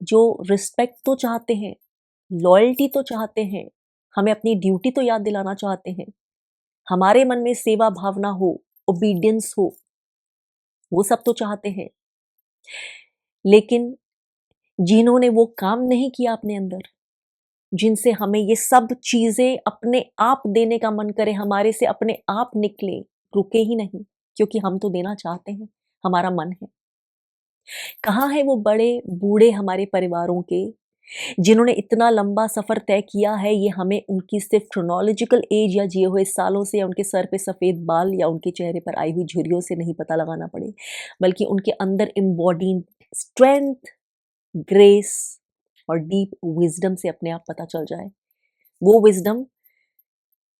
जो रिस्पेक्ट तो चाहते हैं, लॉयल्टी तो चाहते हैं, हमें अपनी ड्यूटी तो याद दिलाना चाहते हैं, हमारे मन में सेवा भावना हो, ओबीडियंस हो, वो सब तो चाहते हैं। लेकिन जिन्होंने वो काम नहीं किया अपने अंदर, जिनसे हमें ये सब चीजें अपने आप देने का मन करे, हमारे से अपने आप निकले, रुके ही नहीं, क्योंकि हम तो देना चाहते हैं, हमारा मन है। कहाँ है वो बड़े बूढ़े हमारे परिवारों के, जिन्होंने इतना लंबा सफर तय किया है, ये हमें उनकी सिर्फ क्रोनोलॉजिकल एज या जिए हुए सालों से या उनके सर पे सफेद बाल या उनके चेहरे पर आई हुई झुर्रियों से नहीं पता लगाना पड़े, बल्कि उनके अंदर इम्बॉडीड स्ट्रेंथ, ग्रेस और डीप विजडम से अपने आप पता चल जाए। वो विजडम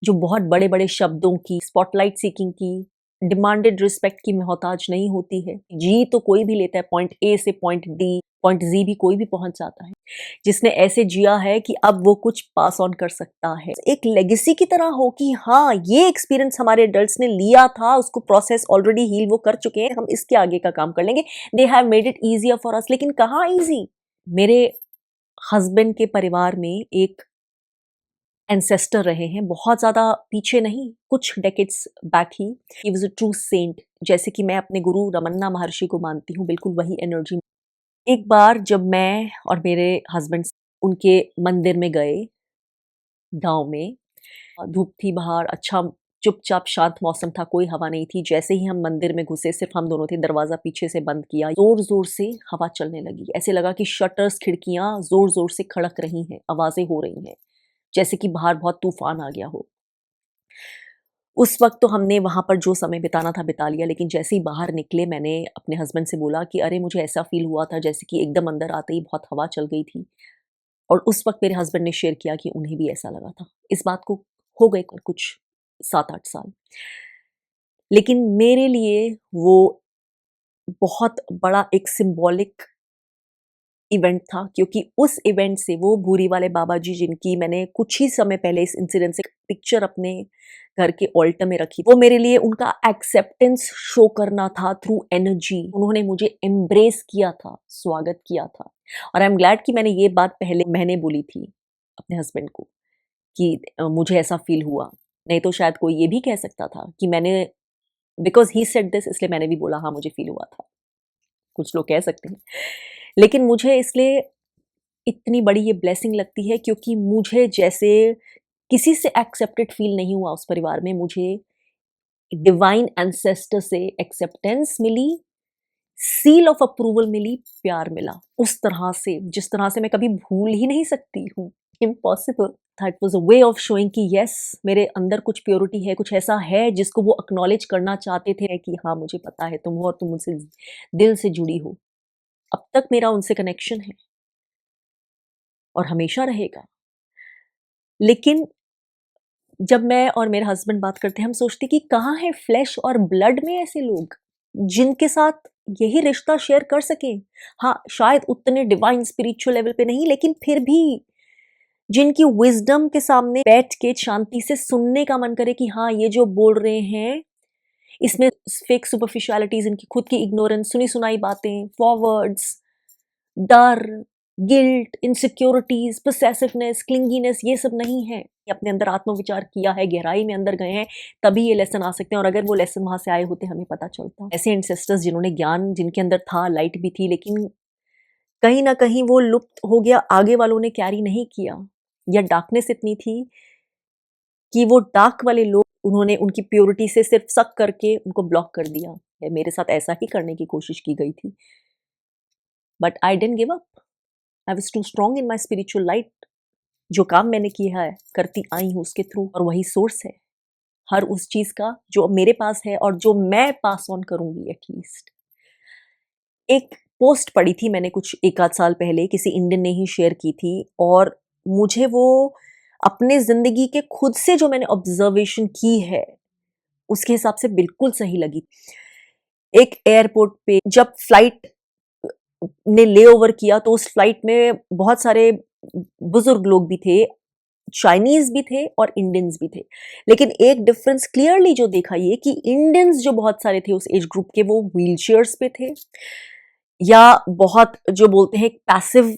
जो बहुत बड़े बड़े शब्दों की, स्पॉटलाइट सीकिंग की, डिमांडेड रिस्पेक्ट की मोहताज नहीं होती है। जी तो कोई भी लेता है, पॉइंट ए से पॉइंट डी, पॉइंट जी भी कोई भी पहुंच जाता है, जिसने ऐसे जिया है कि अब वो कुछ पास ऑन कर सकता है, एक लेगेसी की तरह हो कि हाँ ये एक्सपीरियंस हमारे एडल्ट्स ने लिया था, उसको प्रोसेस ऑलरेडी हील वो कर चुके हैं, हम इसके आगे का काम कर लेंगे, they have made it easier for us. लेकिन कहाँ ईजी। मेरे हस्बैंड के परिवार में एक एंसेस्टर रहे हैं, बहुत ज़्यादा पीछे नहीं, कुछ डेकेड्स बैक ही वाज अ ट्रू सेंट, जैसे कि मैं अपने गुरु रमन्ना महर्षि को मानती हूँ, बिल्कुल वही एनर्जी। एक बार जब मैं और मेरे हस्बैंड उनके मंदिर में गए, गांव में धूप थी बाहर, अच्छा चुपचाप शांत मौसम था, कोई हवा नहीं थी। जैसे ही हम मंदिर में घुसे, सिर्फ हम दोनों थे, दरवाजा पीछे से बंद किया, जोर जोर से हवा चलने लगी, ऐसे लगा कि शटर्स, खिड़कियां जोर जोर से खड़क रही हैं, आवाजें हो रही हैं, जैसे कि बाहर बहुत तूफान आ गया हो। उस वक्त तो हमने वहां पर जो समय बिताना था बिता लिया, लेकिन जैसे ही बाहर निकले, मैंने अपने हस्बैंड से बोला कि अरे मुझे ऐसा फील हुआ था जैसे कि एकदम अंदर आते ही बहुत हवा चल गई थी। और उस वक्त मेरे हस्बैंड ने शेयर किया कि उन्हें भी ऐसा लगा था। इस बात को हो गए कुछ 7-8 साल, लेकिन मेरे लिए वो बहुत बड़ा एक सिंबॉलिक इवेंट था, क्योंकि उस इवेंट से वो भूरी वाले बाबा जी, जिनकी मैंने कुछ ही समय पहले इस इंसिडेंट से पिक्चर अपने घर के ऑल्टर में रखी, वो मेरे लिए उनका एक्सेप्टेंस शो करना था थ्रू एनर्जी। उन्होंने मुझे एम्ब्रेस किया था, स्वागत किया था। और आई एम ग्लैड कि मैंने ये बात पहले महीने बोली थी अपने हस्बैंड को कि मुझे ऐसा फील हुआ, नहीं तो शायद कोई ये भी कह सकता था कि मैंने, बिकॉज ही सेड दिस, इसलिए मैंने भी बोला हाँ मुझे फील हुआ था, कुछ लोग कह सकते हैं। लेकिन मुझे इसलिए इतनी बड़ी ये ब्लेसिंग लगती है क्योंकि मुझे जैसे किसी से एक्सेप्टेड फील नहीं हुआ उस परिवार में, मुझे डिवाइन एंसेस्टर से एक्सेप्टेंस मिली, सील ऑफ अप्रूवल मिली, प्यार मिला, उस तरह से जिस तरह से मैं कभी भूल ही नहीं सकती हूँ। Impossible. That was a way of showing कि यस, मेरे अंदर कुछ प्योरिटी है, कुछ ऐसा है जिसको वो एक्नॉलेज करना चाहते थे कि हाँ मुझे पता है तुम हो और तुम मुझसे दिल से जुड़ी हो। अब तक मेरा उनसे कनेक्शन है और हमेशा रहेगा। लेकिन जब मैं और मेरे हस्बैंड बात करते हैं, हम सोचते कि कहाँ है फ्लैश और ब्लड में ऐसे लोग जिनके साथ यही रिश्ता शेयर कर सकें। हाँ, शायद उतने डिवाइन स्पिरिचुअल लेवल पे नहीं, लेकिन फिर भी जिनकी विजडम के सामने बैठ के शांति से सुनने का मन करे कि हाँ ये जो बोल रहे हैं इसमें फेक सुपरफिशियलिटीज, इनकी खुद की इग्नोरेंस, सुनी सुनाई बातें, फॉरवर्ड्स, डर, गिल्ट, इनसिक्योरिटीज, पोसेसिवनेस, क्लिंगीनेस, ये सब नहीं है। अपने अंदर आत्मविचार किया है, गहराई में अंदर गए हैं, तभी ये लेसन आ सकते हैं। और अगर वो लेसन वहां से आए होते हमें पता चलता। ऐसे एंसेस्टर्स जिन्होंने ज्ञान, जिनके अंदर था, लाइट भी थी, लेकिन कहीं ना कहीं वो लुप्त हो गया, आगे वालों ने कैरी नहीं किया, या डार्कनेस इतनी थी कि वो डार्क वाले लोग, उन्होंने उनकी प्योरिटी से सिर्फ शक करके उनको ब्लॉक कर दिया। मेरे साथ ऐसा ही करने की कोशिश की गई थी, but I didn't give up. I was too strong in my spiritual light. जो काम मैंने किया है, करती आई हूँ उसके थ्रू, और वही सोर्स है हर उस चीज का जो मेरे पास है और जो मैं पास ऑन करूंगी एटलीस्ट। एक पोस्ट पढ़ी थी मैंने कुछ 1 आध साल पहले, किसी इंडियन ने ही शेयर की थी, और मुझे वो अपने जिंदगी के खुद से जो मैंने ऑब्जर्वेशन की है उसके हिसाब से बिल्कुल सही लगी। एक एयरपोर्ट पे जब फ्लाइट ने ले ओवर किया तो उस फ्लाइट में बहुत सारे बुजुर्ग लोग भी थे, चाइनीज भी थे और इंडियंस भी थे। लेकिन एक डिफरेंस क्लियरली जो देखा ये कि इंडियंस जो बहुत सारे थे उस एज ग्रुप के, वो व्हील चेयर्स पे थे, या बहुत जो बोलते हैं पैसिव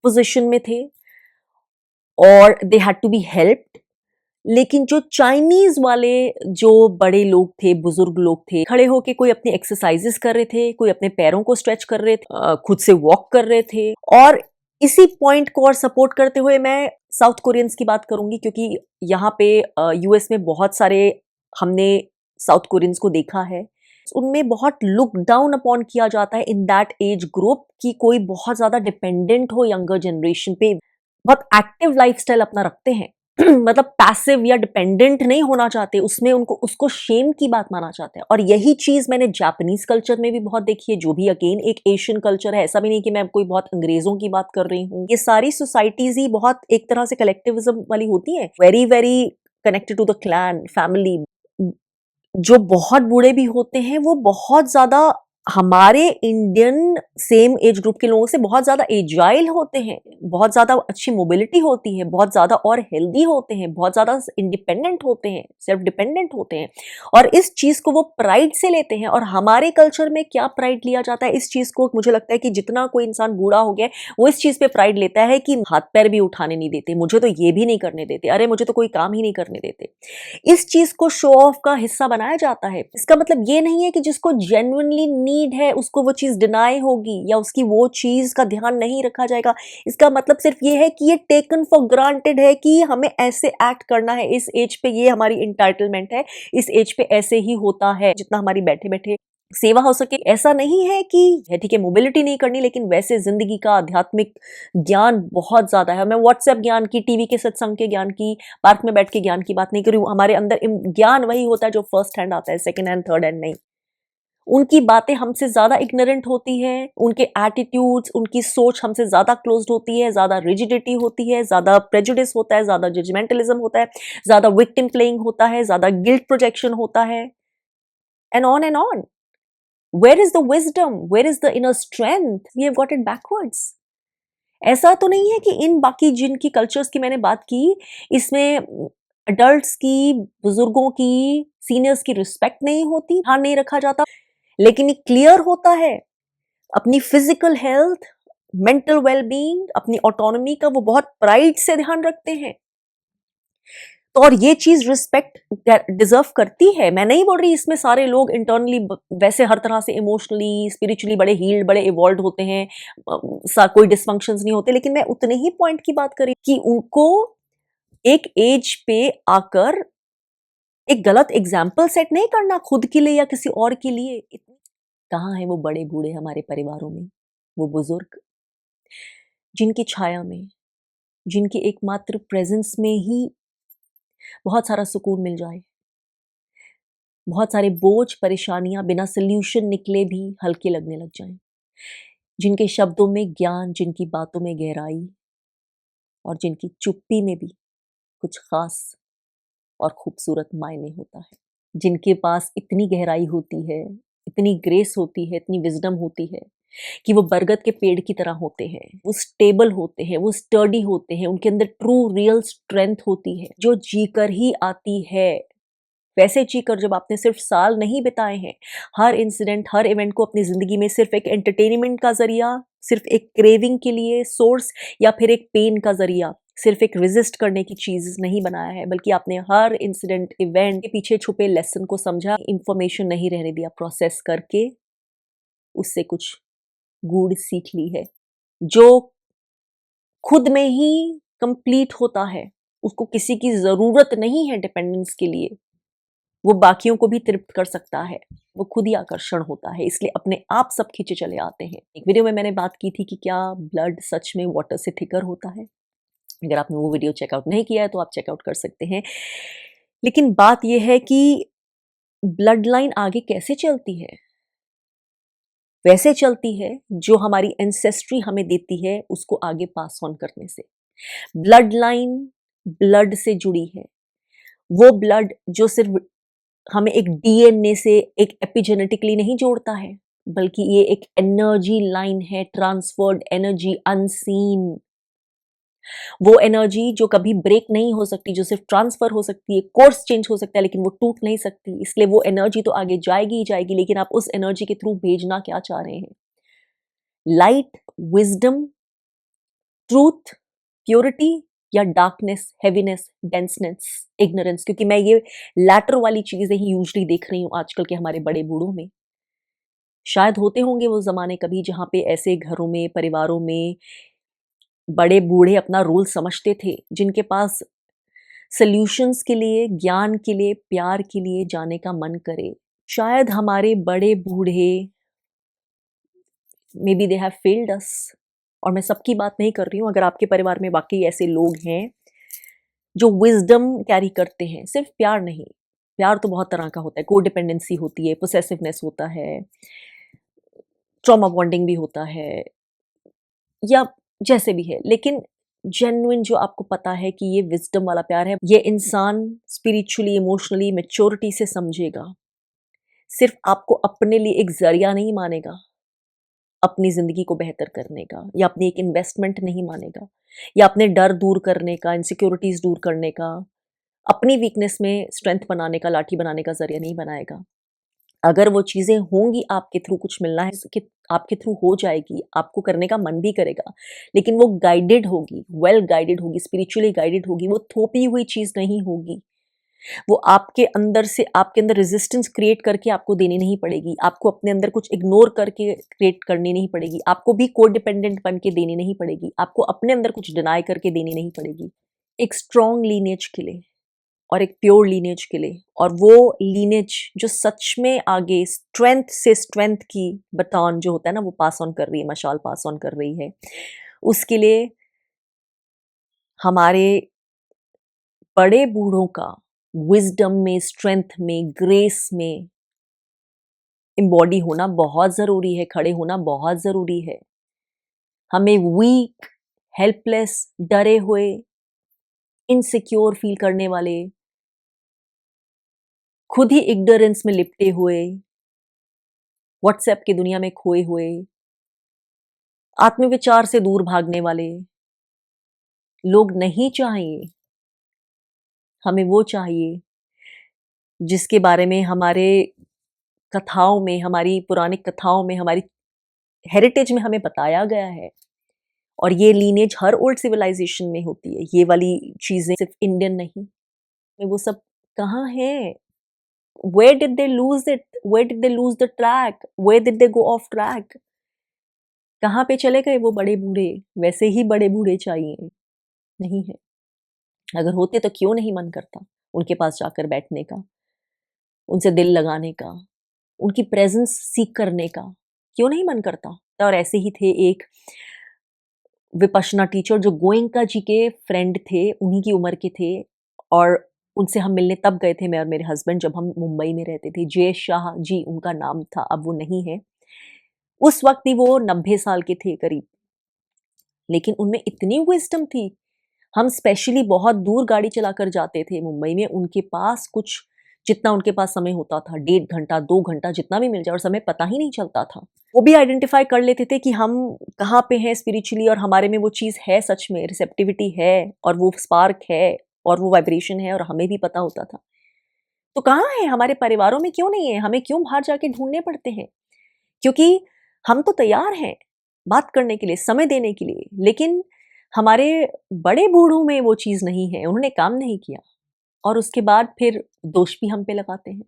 पोजीशन में थे और they had to be helped. लेकिन जो चाइनीज वाले जो बड़े लोग थे, बुजुर्ग लोग थे, खड़े होके कोई अपनी एक्सरसाइजेस कर रहे थे, कोई अपने पैरों को स्ट्रेच कर रहे थे, खुद से वॉक कर रहे थे। और इसी पॉइंट को और सपोर्ट करते हुए मैं साउथ कोरियंस की बात करूंगी, क्योंकि यहाँ पे यूएस में बहुत सारे हमने साउथ कोरियंस को देखा है, उनमें बहुत लुक डाउन अपॉन किया जाता है इन दैट एज ग्रुप कि कोई बहुत ज्यादा डिपेंडेंट हो यंगर जनरेशन पे, बहुत एक्टिव लाइफस्टाइल अपना रखते हैं। मतलब पैसिव या डिपेंडेंट नहीं होना चाहते, उसमें उनको उसको शेम की बात माना जाता है। और यही चीज मैंने जापानीज कल्चर में भी बहुत देखी है, जो भी अगेन एक एशियन कल्चर है। ऐसा भी नहीं कि मैं कोई बहुत अंग्रेजों की बात कर रही हूँ, ये सारी सोसाइटीज ही बहुत एक तरह से कलेक्टिविज्म वाली होती है, very very connected to the clan family. जो बहुत बूढ़े भी होते हैं वो बहुत ज्यादा हमारे इंडियन सेम एज ग्रुप के लोगों से बहुत ज्यादा एजाइल होते हैं, बहुत ज्यादा अच्छी मोबिलिटी होती है, बहुत ज्यादा और हेल्दी होते हैं, बहुत ज्यादा इंडिपेंडेंट होते हैं, सेल्फ डिपेंडेंट होते हैं। और इस चीज को वो प्राइड से लेते हैं। और हमारे कल्चर में क्या प्राइड लिया जाता है इस चीज को, मुझे लगता है कि जितना कोई इंसान बूढ़ा हो गया वो इस चीज पे प्राइड लेता है कि हाथ पैर भी उठाने नहीं देते, मुझे तो ये भी नहीं करने देते, अरे मुझे तो कोई काम ही नहीं करने देते। इस चीज को शो ऑफ का हिस्सा बनाया जाता है। इसका मतलब ये नहीं है कि जिसको जेन्युइनली नीड है उसको वो चीज डिनाई होगी या उसकी वो चीज का ध्यान नहीं रखा जाएगा। इसका मतलब सिर्फ ये है कि ये टेकन फॉर ग्रांटेड है कि हमें ऐसे एक्ट करना है, इस एज पे ये हमारी इंटाइटलमेंट है, इस एज पे ऐसे ही होता है जितना हमारी बैठे बैठे सेवा हो सके। ऐसा नहीं है कि है ठीक है मोबिलिटी नहीं करनी, लेकिन वैसे जिंदगी का आध्यात्मिक ज्ञान बहुत ज्यादा है। मैं व्हाट्सएप ज्ञान की, टीवी के सत्संग के ज्ञान की, पार्क में बैठ के ज्ञान की बात नहीं कर रही हूँ। हमारे अंदर ज्ञान वही होता है जो फर्स्ट हैंड आता है, सेकंड हैंड थर्ड हैंड नहीं। उनकी बातें हमसे ज्यादा इग्नोरेंट होती है, उनके एटीट्यूड्स, उनकी सोच हमसे ज्यादा क्लोज्ड होती है, ज्यादा रिजिडिटी होती है, ज्यादा प्रेजुडिस होता है, ज्यादा जजमेंटलिज्म होता है, ज्यादा विक्टिम प्लेइंग होता है, ज्यादा गिल्ट प्रोजेक्शन होता है, and on and on. Where is the wisdom? Where is the inner strength? We have got it backwards. ऐसा तो नहीं है कि इन बाकी जिनकी कल्चर्स की मैंने बात की, इसमें अडल्ट्स की, बुजुर्गों की, सीनियर्स की रिस्पेक्ट नहीं होती, ध्यान नहीं रखा जाता, लेकिन ये क्लियर होता है अपनी फिजिकल हेल्थ, मेंटल वेलबींग, अपनी ऑटोनॉमी का वो बहुत प्राइड से ध्यान रखते हैं। तो और ये चीज रिस्पेक्ट डिजर्व करती है। मैं नहीं बोल रही इसमें सारे लोग इंटरनली वैसे हर तरह से इमोशनली स्पिरिचुअली बड़े हील्ड, बड़े इवॉल्व होते हैं, कोई डिसफंक्शंस नहीं होते, लेकिन मैं उतने ही पॉइंट की बात करी कि उनको एक एज पे आकर एक गलत एग्जाम्पल सेट नहीं करना खुद के लिए या किसी और के लिए। कहाँ है वो बड़े बूढ़े हमारे परिवारों में, वो बुजुर्ग जिनकी छाया में, जिनकी एकमात्र प्रेजेंस में ही बहुत सारा सुकून मिल जाए, बहुत सारे बोझ परेशानियां बिना सोल्यूशन निकले भी हल्के लगने लग जाएं, जिनके शब्दों में ज्ञान, जिनकी बातों में गहराई और जिनकी चुप्पी में भी कुछ खास और खूबसूरत मायने होता है, जिनके पास इतनी गहराई होती है, इतनी ग्रेस होती है, इतनी विजडम होती है कि वो बरगद के पेड़ की तरह होते हैं, वो स्टेबल होते हैं, वो स्टर्डी होते हैं, उनके अंदर ट्रू रियल स्ट्रेंथ होती है जो जीकर ही आती है। वैसे जीकर जब आपने सिर्फ साल नहीं बिताए हैं, हर इंसिडेंट, हर इवेंट को अपनी जिंदगी में सिर्फ एक एंटरटेनमेंट का जरिया, सिर्फ एक क्रेविंग के लिए सोर्स, या फिर एक पेन का जरिया, सिर्फ एक रेजिस्ट करने की चीज नहीं बनाया है, बल्कि आपने हर इंसिडेंट, इवेंट के पीछे छुपे लेसन को समझा, इंफॉर्मेशन नहीं रहने दिया, प्रोसेस करके उससे कुछ गूढ़ सीख ली है जो खुद में ही कंप्लीट होता है। उसको किसी की जरूरत नहीं है डिपेंडेंस के लिए, वो बाकियों को भी तृप्त कर सकता है, वो खुद ही आकर्षण होता है, इसलिए अपने आप सब खींचे चले आते हैं। एक वीडियो में मैंने बात की थी कि क्या ब्लड सच में वाटर से थिकर होता है। अगर आपने वो वीडियो चेकआउट नहीं किया है तो आप चेकआउट कर सकते हैं। लेकिन बात यह है कि ब्लड लाइन आगे कैसे चलती है? वैसे चलती है जो हमारी एंसेस्ट्री हमें देती है उसको आगे पास ऑन करने से। ब्लड लाइन ब्लड से जुड़ी है, वो ब्लड जो सिर्फ हमें एक डीएनए से, एक एपिजेनेटिकली नहीं जोड़ता है, बल्कि ये एक एनर्जी लाइन है, ट्रांसफर्ड एनर्जी, अनसीन। वो एनर्जी जो कभी ब्रेक नहीं हो सकती, जो सिर्फ ट्रांसफर हो सकती है, कोर्स चेंज हो सकता है, लेकिन वो टूट नहीं सकती। इसलिए वो एनर्जी तो आगे जाएगी ही जाएगी, लेकिन आप उस एनर्जी के थ्रू भेजना क्या चाह रहे हैं? लाइट, विजडम, ट्रूथ, प्योरिटी या डार्कनेस, हेवीनेस, डेंसनेस, इग्नोरेंस, क्योंकि मैं ये लैटर वाली चीजें ही यूजली देख रही हूँ आजकल के हमारे बड़े बूढ़ों में। शायद होते होंगे वो ज़माने कभी जहाँ पे ऐसे घरों में, परिवारों में बड़े बूढ़े अपना रोल समझते थे, जिनके पास सॉल्यूशंस के लिए, ज्ञान के लिए, प्यार के लिए जाने का मन करे। शायद हमारे बड़े बूढ़े may be they have failed अस, और मैं सबकी बात नहीं कर रही हूँ। अगर आपके परिवार में वाक़ई ऐसे लोग हैं जो विज़डम कैरी करते हैं, सिर्फ प्यार नहीं, प्यार तो बहुत तरह का होता है, कोडिपेंडेंसी होती है, पोसेसिवनेस होता है, ट्रॉमा बॉन्डिंग भी होता है, या जैसे भी है, लेकिन जेन्युइन जो आपको पता है कि ये विज़डम वाला प्यार है, ये इंसान स्पिरिचुअली, इमोशनली मैच्योरिटी से समझेगा। सिर्फ आपको अपने लिए एक ज़रिया नहीं मानेगा, अपनी ज़िंदगी को बेहतर करने का, या अपनी एक इन्वेस्टमेंट नहीं मानेगा, या अपने डर दूर करने का, इनसिक्योरिटीज़ दूर करने का, अपनी वीकनेस में स्ट्रेंथ बनाने का, लाठी बनाने का ज़रिया नहीं बनाएगा। अगर वो चीज़ें होंगी, आपके थ्रू कुछ मिलना है कि आपके थ्रू हो जाएगी, आपको करने का मन भी करेगा, लेकिन वो गाइडेड होगी, वेल गाइडेड होगी, स्पिरिचुअली गाइडेड होगी, वो थोपी हुई चीज़ नहीं होगी। वो आपके अंदर से, आपके अंदर रेजिस्टेंस क्रिएट करके आपको देनी नहीं पड़ेगी, आपको अपने अंदर कुछ इग्नोर करके क्रिएट करनी नहीं पड़ेगी, आपको भी कोडिपेंडेंट बन के देनी नहीं पड़ेगी, आपको अपने अंदर कुछ डिनाई करके देनी नहीं पड़ेगी। एक स्ट्रॉन्ग लीनेज के लिए, और एक प्योर लीनेज के लिए, और वो लीनेज जो सच में आगे स्ट्रेंथ से स्ट्रेंथ की बटन जो होता है ना, वो पास ऑन कर रही है, मशाल पास ऑन कर रही है, उसके लिए हमारे बड़े बूढ़ों का विजडम में, स्ट्रेंथ में, ग्रेस में एम्बॉडी होना बहुत ज़रूरी है, खड़े होना बहुत ज़रूरी है। हमें वीक, हेल्पलेस, डरे हुए, इनसिक्योर फील करने वाले, खुद ही इग्नोरेंस में लिपटे हुए, व्हाट्सएप की दुनिया में खोए हुए, आत्मविचार से दूर भागने वाले लोग नहीं चाहिए। हमें वो चाहिए जिसके बारे में हमारे कथाओं में, हमारी पुरानी कथाओं में, हमारी हेरिटेज में हमें बताया गया है। और ये लीनेज हर ओल्ड सिविलाइजेशन में होती है। ये वाली चीज़ें सिर्फ इंडियन नहीं, वो सब कहाँ हैं? Where did they lose it? Where did they lose the track? Where did they go off track? कहाँ पे चले गए वो बड़े बूढ़े? वैसे ही बड़े बूढ़े चाहिए, नहीं है। अगर होते तो क्यों नहीं मन करता उनके पास जाकर बैठने का, उनसे दिल लगाने का, उनकी प्रेजेंस सीख करने का, क्यों नहीं मन करता? और ऐसे ही थे एक विपश्यना टीचर जो गोयंका जी के फ्रेंड थे, उन्हीं की उम्र के थे, और उनसे हम मिलने तब गए थे, मैं और मेरे हस्बैंड, जब हम मुंबई में रहते थे। जय शाह जी उनका नाम था, अब वो नहीं है। उस वक्त भी वो 90 साल के थे करीब, लेकिन उनमें इतनी विज़डम थी। हम स्पेशली बहुत दूर गाड़ी चलाकर जाते थे मुंबई में, उनके पास कुछ जितना उनके पास समय होता था, 1.5 घंटा, 2 घंटा, जितना भी मिल जाए, और समय पता ही नहीं चलता था। वो भी आइडेंटिफ़ाई कर लेते थे कि हम कहाँ पे हैं स्पिरिचुअली, और हमारे में वो चीज़ है, सच में रिसेप्टिविटी है, और वो स्पार्क है, और वो वाइब्रेशन है, और हमें भी पता होता था। तो कहाँ है? हमारे परिवारों में क्यों नहीं है? हमें क्यों बाहर जाके ढूँढने पड़ते हैं? क्योंकि हम तो तैयार हैं बात करने के लिए, समय देने के लिए, लेकिन हमारे बड़े बूढ़ों में वो चीज़ नहीं है, उन्होंने काम नहीं किया, और उसके बाद फिर दोष भी हम पे लगाते हैं।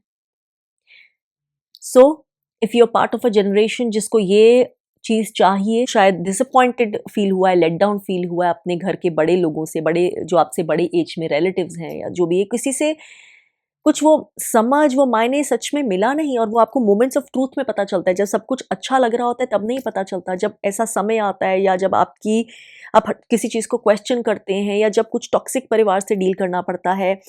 So if you are part of a generation जिसको ये चीज़ चाहिए, शायद डिसअपॉइंटेड फील हुआ है, लेट डाउन फील हुआ है अपने घर के बड़े लोगों से, बड़े जो आपसे बड़े एज में रिलेटिव्स हैं, या जो भी है, किसी से कुछ वो समझ, वो मायने सच में मिला नहीं, और वो आपको मोमेंट्स ऑफ ट्रूथ में पता चलता है। जब सब कुछ अच्छा लग रहा होता है तब नहीं पता चलता, जब ऐसा समय आता है, या जब आप किसी चीज़ को क्वेश्चन करते हैं, या जब कुछ टॉक्सिक परिवार से डील करना पड़ता है,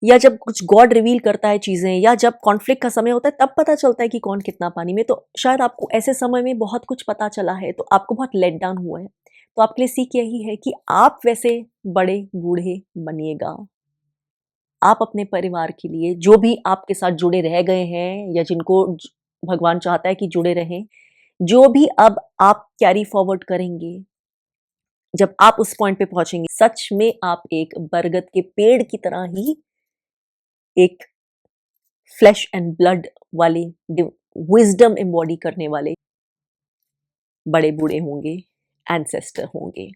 या जब कुछ गॉड रिवील करता है चीज़ें, या जब कॉन्फ्लिक्ट का समय होता है, तब पता चलता है कि कौन कितना पानी में। तो शायद आपको ऐसे समय में बहुत कुछ पता चला है, तो आपको बहुत लेट डाउन हुआ है। तो आपके लिए सीख यही है कि आप वैसे बड़े बूढ़े बनिएगा। आप अपने परिवार के लिए, जो भी आपके साथ जुड़े रह गए हैं, या जिनको भगवान चाहता है कि जुड़े रहें, जो भी अब आप कैरी फॉरवर्ड करेंगे, जब आप उस पॉइंट पे पहुंचेंगे, सच में आप एक बरगद के पेड़ की तरह ही एक फ्लैश एंड ब्लड वाले, विजडम एम्बॉडी करने वाले बड़े बूढ़े होंगे, एंसेस्टर होंगे।